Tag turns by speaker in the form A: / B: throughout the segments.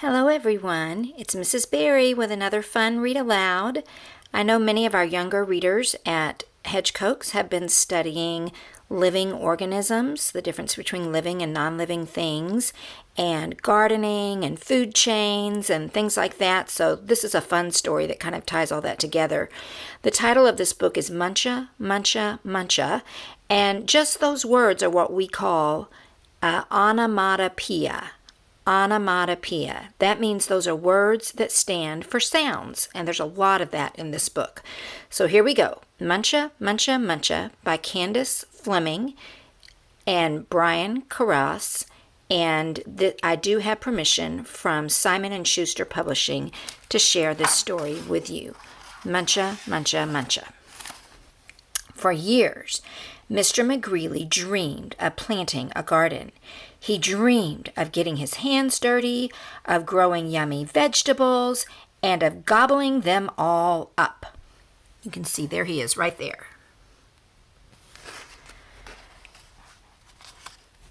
A: Hello everyone, it's Mrs. Berry with another fun read aloud. I know many of our younger readers at Hedgecoax have been studying living organisms, the difference between living and non-living things, and gardening and food chains and things like that. So this is a fun story that kind of ties all that together. The title of this book is Muncha Muncha Muncha, and just those words are what we call onomatopoeia. Onomatopoeia. That means those are words that stand for sounds, and there's a lot of that in this book. So here we go. Muncha Muncha Muncha by Candace Fleming and Brian Carras, and I do have permission from Simon & Schuster Publishing to share this story with you. Muncha Muncha Muncha. For years, Mr. McGreeley dreamed of planting a garden. He dreamed of getting his hands dirty, of growing yummy vegetables, and of gobbling them all up. You can see there he is right there.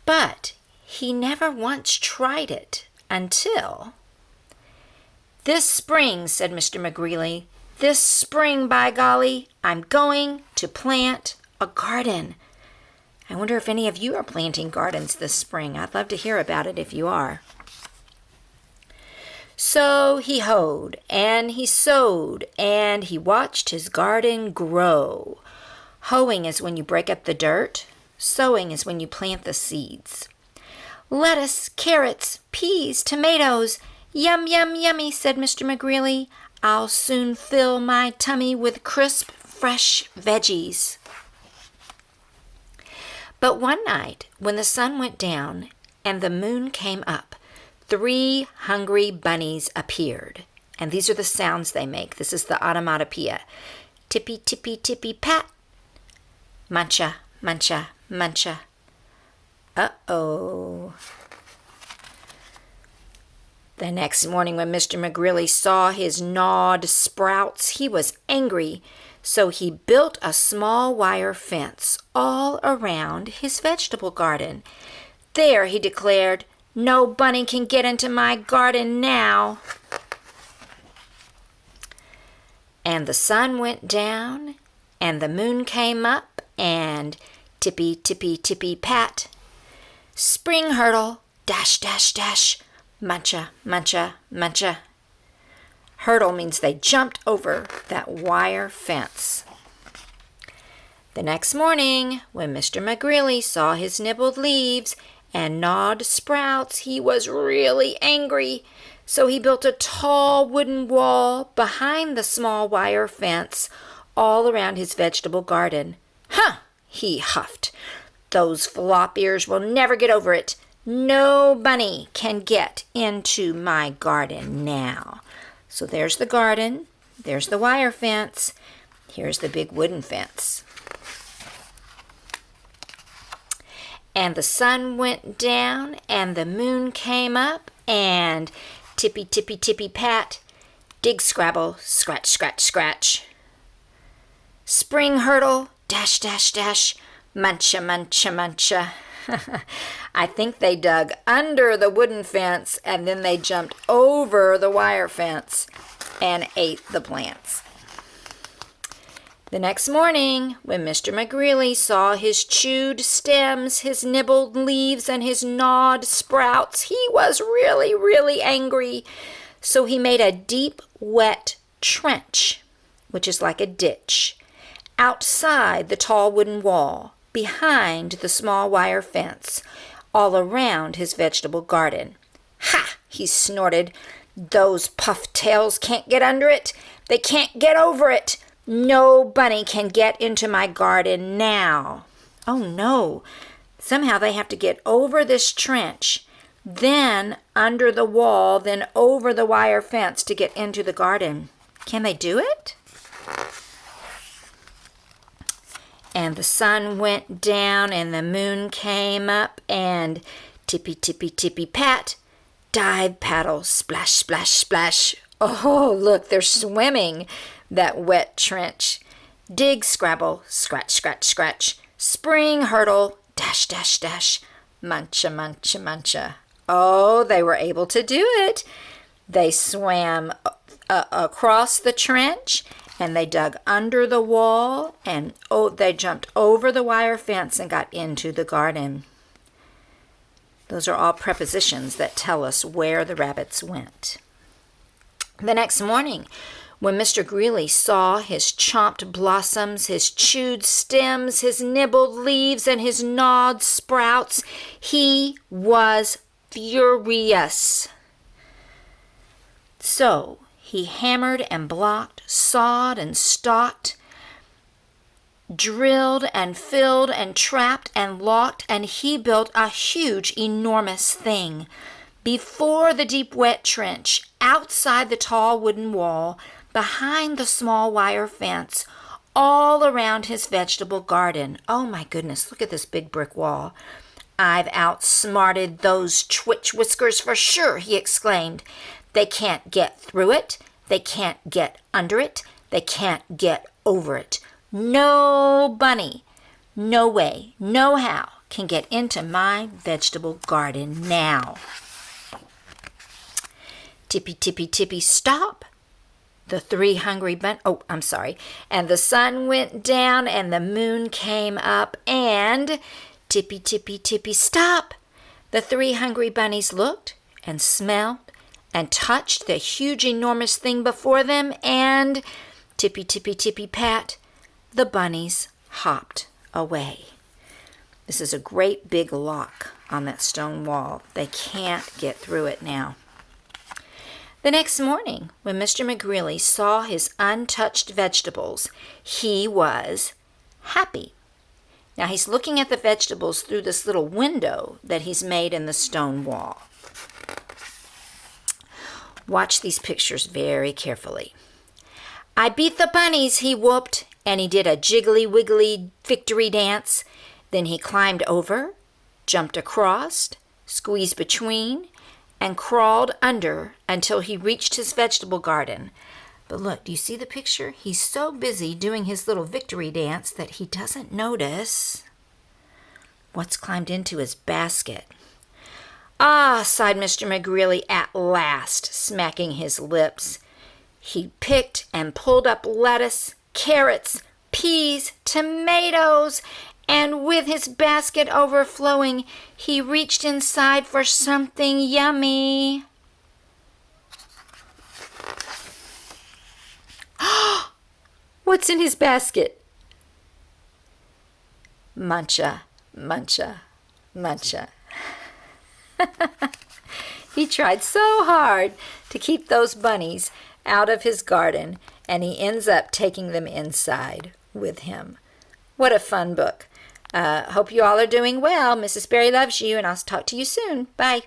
A: But he never once tried it until... "This spring," said Mr. McGreeley, "this spring, by golly, I'm going to plant a garden." I wonder if any of you are planting gardens this spring. I'd love to hear about it if you are. So he hoed, and he sowed, and he watched his garden grow. Hoeing is when you break up the dirt. Sowing is when you plant the seeds. "Lettuce, carrots, peas, tomatoes. Yum, yum, yummy," said Mr. McGreeley. "I'll soon fill my tummy with crisp, fresh veggies." But one night, when the sun went down and the moon came up, 3 hungry bunnies appeared. And these are the sounds they make. This is the onomatopoeia. Tippy, tippy, tippy, pat. Muncha, muncha, muncha. Uh-oh. The next morning when Mr. McGreeley saw his gnawed sprouts, he was angry. So he built a small wire fence all around his vegetable garden. "There," he declared, "no bunny can get into my garden now." And the sun went down, and the moon came up, and tippy, tippy, tippy, pat. Spring hurdle, dash, dash, dash, muncha, muncha, muncha. Hurdle means they jumped over that wire fence. The next morning, when Mr. McGreeley saw his nibbled leaves and gnawed sprouts, he was really angry. So he built a tall wooden wall behind the small wire fence all around his vegetable garden. "Huh!" he huffed. "Those flop ears will never get over it. No bunny can get into my garden now." So there's the garden, there's the wire fence, here's the big wooden fence. And the sun went down, and the moon came up, and tippy, tippy, tippy, pat, dig, scrabble, scratch, scratch, scratch. Spring hurdle, dash, dash, dash, muncha, muncha, muncha. I think they dug under the wooden fence and then they jumped over the wire fence and ate the plants. The next morning, when Mr. McGreeley saw his chewed stems, his nibbled leaves, and his gnawed sprouts, he was really, really angry. So he made a deep, wet trench, which is like a ditch, outside the tall wooden wall, behind the small wire fence, all around his vegetable garden. "Ha!" he snorted. "Those puff-tails can't get under it. They can't get over it. No bunny can get into my garden now." Oh no! Somehow they have to get over this trench, then under the wall, then over the wire fence to get into the garden. Can they do it? And the sun went down, and the moon came up, and tippy, tippy, tippy, pat, dive, paddle, splash, splash, splash. Oh, look, they're swimming that wet trench. Dig, scrabble, scratch, scratch, scratch. Spring hurdle, dash, dash, dash. Muncha, muncha, muncha. Oh, they were able to do it. They swam across the trench, and they dug under the wall, and they jumped over the wire fence and got into the garden. Those are all prepositions that tell us where the rabbits went. The next morning, when Mr. Greeley saw his chomped blossoms, his chewed stems, his nibbled leaves, and his gnawed sprouts, he was furious. So he hammered and blocked, sawed and stalked, drilled and filled and trapped and locked, and he built a huge, enormous thing before the deep, wet trench, outside the tall wooden wall, behind the small wire fence, all around his vegetable garden. Oh my goodness, look at this big brick wall. I've outsmarted those twitch whiskers for sure, he exclaimed. They can't get through it. They can't get under it. They can't get over it. No bunny, no way, no how can get into my vegetable garden now. Tippy, tippy, tippy, stop. The three hungry and the sun went down and the moon came up, and tippy, tippy, tippy, stop. The three hungry bunnies looked and smelled and touched the huge, enormous thing before them, and tippy, tippy, tippy, pat, the bunnies hopped away. This is a great big lock on that stone wall. They can't get through it now. The next morning, when Mr. McGreeley saw his untouched vegetables, he was happy. Now he's looking at the vegetables through this little window that he's made in the stone wall. Watch these pictures very carefully. I beat the bunnies, he whooped, and he did a jiggly-wiggly victory dance. Then he climbed over, jumped across, squeezed between, and crawled under until he reached his vegetable garden. But look, do you see the picture? He's so busy doing his little victory dance that he doesn't notice what's climbed into his basket. Ah, sighed Mr. McGreeley at last, smacking his lips. He picked and pulled up lettuce, carrots, peas, tomatoes, and with his basket overflowing, he reached inside for something yummy. What's in his basket? Muncha, muncha, muncha. He tried so hard to keep those bunnies out of his garden, and he ends up taking them inside with him. What a fun book. Hope you all are doing well. Mrs. Berry loves you, and I'll talk to you soon. Bye.